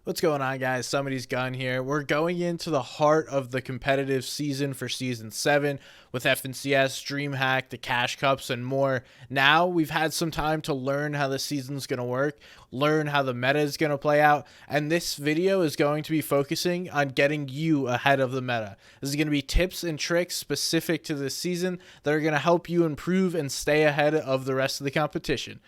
What's going on, guys? Somebody's Gun here. We're going into the heart of the competitive season for Season 7 with FNCS, DreamHack, the Cash Cups, and more. Now we've had some time to learn how the season's going to work, learn how the meta is going to play out, and this video is going to be focusing on getting you ahead of the meta. This is going to be tips and tricks specific to this season that are going to help you improve and stay ahead of the rest of the competition.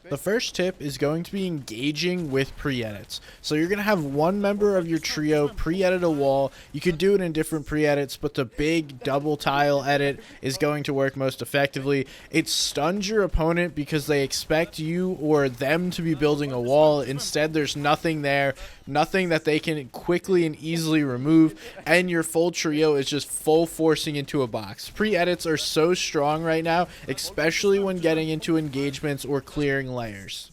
The first tip is going to be engaging with pre-edits. So you're going to have one member of your trio pre-edit a wall. You could do it in different pre-edits, but the big double tile edit is going to work most effectively. It stuns your opponent because they expect you or them to be building a wall. Instead, there's nothing there, nothing that they can quickly and easily remove, and your full trio is just full forcing into a box. Pre-edits are so strong right now, especially when getting into engagements or clearing layers.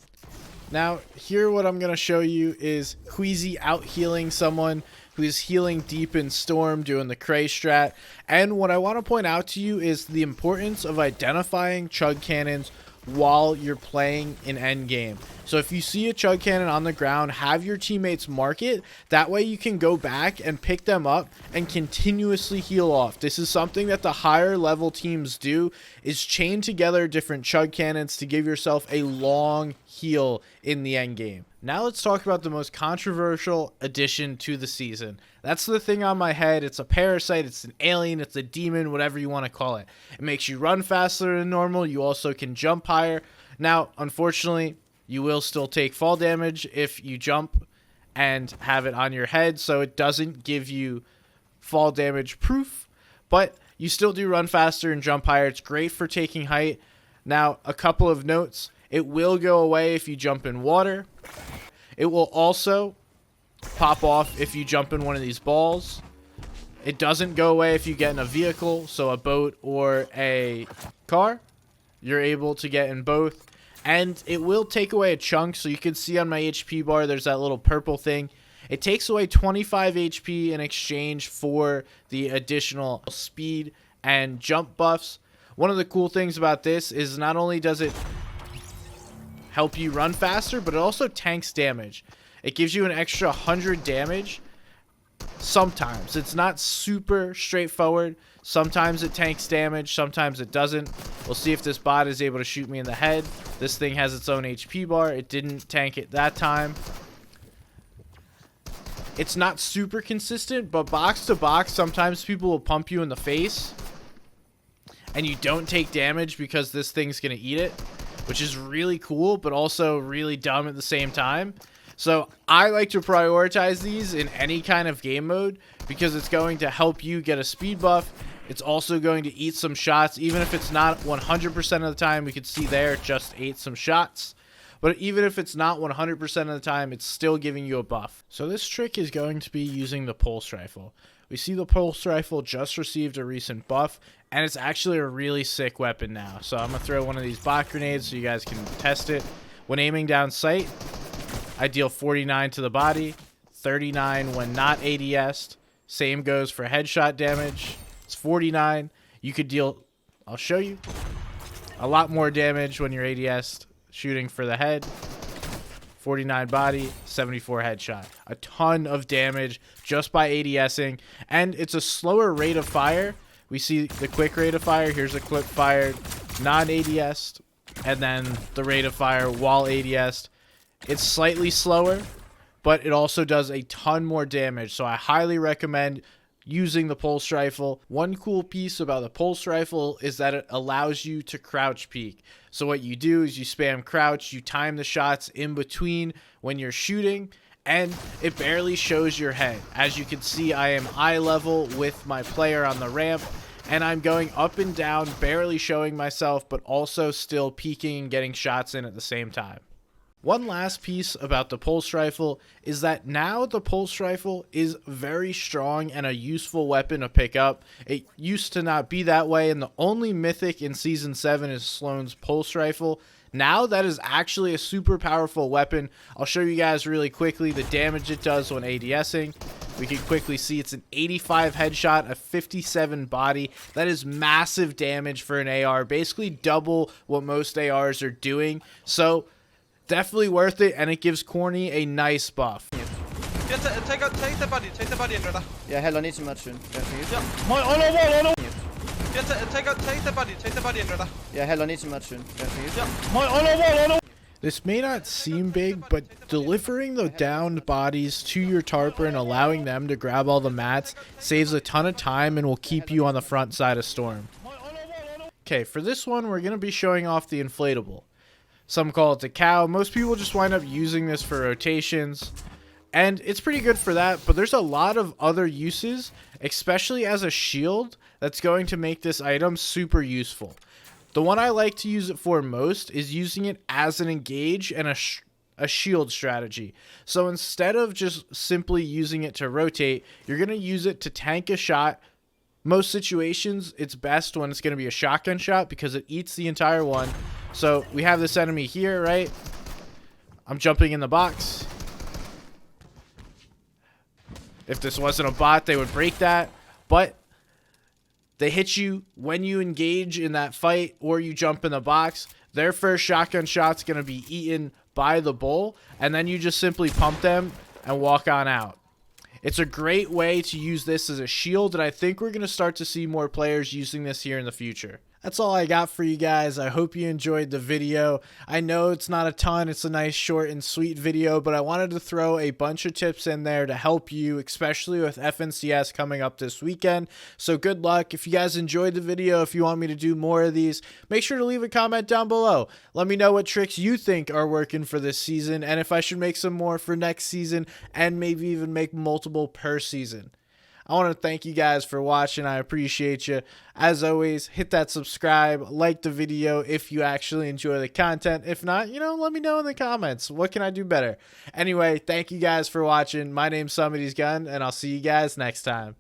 Now, here what I'm going to show you is Queasy out healing someone who is healing deep in Storm, doing the Cray strat. And what I want to point out to you is the importance of identifying chug cannons while you're playing in endgame. So if you see a chug cannon on the ground, have your teammates mark it. That way you can go back and pick them up and continuously heal off. This is something that the higher level teams do, is chain together different chug cannons to give yourself a long heal in the end game. Now let's talk about the most controversial addition to the season. That's the thing on my head. It's a parasite, it's an alien, it's a demon, whatever you want to call it. It makes you run faster than normal. You also can jump higher. Now, unfortunately, you will still take fall damage if you jump and have it on your head, so it doesn't give you fall damage proof, but you still do run faster and jump higher. It's great for taking height. Now, a couple of notes. It will go away if you jump in water. It will also pop off if you jump in one of these balls. It doesn't go away if you get in a vehicle, so a boat or a car. You're able to get in both. And it will take away a chunk, so you can see on my HP bar there's that little purple thing. It takes away 25 HP in exchange for the additional speed and jump buffs. One of the cool things about this is not only does it help you run faster, but it also tanks damage. It gives you an extra 100 damage. Sometimes it's not super straightforward. Sometimes it tanks damage, sometimes it doesn't. We'll see if this bot is able to shoot me in the head. This thing has its own HP bar. It didn't tank it that time. It's not super consistent, but box to box, sometimes people will pump you in the face and you don't take damage because this thing's gonna eat it, which is really cool, but also really dumb at the same time. So I like to prioritize these in any kind of game mode because it's going to help you get a speed buff. It's also going to eat some shots, even if it's not 100% of the time. We could see there it just ate some shots. But even if it's not 100% of the time, it's still giving you a buff. So this trick is going to be using the pulse rifle. We see the pulse rifle just received a recent buff, and it's actually a really sick weapon now. So I'm going to throw one of these bot grenades so you guys can test it. When aiming down sight, I deal 49 to the body, 39 when not ADS'd. Same goes for headshot damage. It's 49. You could deal, I'll show you, a lot more damage when you're ADS'd shooting for the head. 49 body, 74 headshot. A ton of damage just by ADSing, and it's a slower rate of fire. We see the quick rate of fire. Here's a clip fired, non-ADS'd, and then the rate of fire while ADS'd. It's slightly slower, but it also does a ton more damage, so I highly recommend using the pulse rifle. One cool piece about the pulse rifle is that it allows you to crouch peek. So what you do is you spam crouch, you time the shots in between when you're shooting, and it barely shows your head. As you can see, I am eye level with my player on the ramp, and I'm going up and down, barely showing myself, but also still peeking and getting shots in at the same time. One last piece about the pulse rifle is that now the pulse rifle is very strong and a useful weapon to pick up. It used to not be that way, and the only mythic in Season 7 is Sloan's pulse rifle. Now that is actually a super powerful weapon. I'll show you guys really quickly the damage it does when ADSing. We can quickly see it's an 85 headshot, a 57 body. That is massive damage for an AR, basically double what most ARs are doing. So definitely worth it, and it gives Corny a nice buff. Take the body in there. Yeah, hell, I need some mushroom. Yeah. Take the body in there. Yeah, hell, I need some mushroom. Yeah. This may not seem big, but delivering the downed bodies to your tarper and allowing them to grab all the mats saves a ton of time and will keep you on the front side of Storm. Okay, for this one, we're going to be showing off the Inflatable. Some call it the cow. Most people just wind up using this for rotations, and it's pretty good for that, but there's a lot of other uses, especially as a shield, that's going to make this item super useful. The one I like to use it for most is using it as an engage and a shield strategy. So instead of just simply using it to rotate, you're going to use it to tank a shot. Most situations, it's best when it's going to be a shotgun shot because it eats the entire one. So we have this enemy here, right? I'm jumping in the box. If this wasn't a bot, they would break that. But they hit you when you engage in that fight or you jump in the box. Their first shotgun shot's going to be eaten by the bull, and then you just simply pump them and walk on out. It's a great way to use this as a shield, and I think we're going to start to see more players using this here in the future. That's all I got for you guys. I hope you enjoyed the video. I know it's not a ton. It's a nice short and sweet video, but I wanted to throw a bunch of tips in there to help you, especially with FNCS coming up this weekend. So good luck. If you guys enjoyed the video, if you want me to do more of these, make sure to leave a comment down below. Let me know what tricks you think are working for this season and if I should make some more for next season and maybe even make multiple per season. I want to thank you guys for watching. I appreciate you. As always, hit that subscribe, like the video if you actually enjoy the content. If not, let me know in the comments. What can I do better? Anyway, thank you guys for watching. My name's Somebody's Gun, and I'll see you guys next time.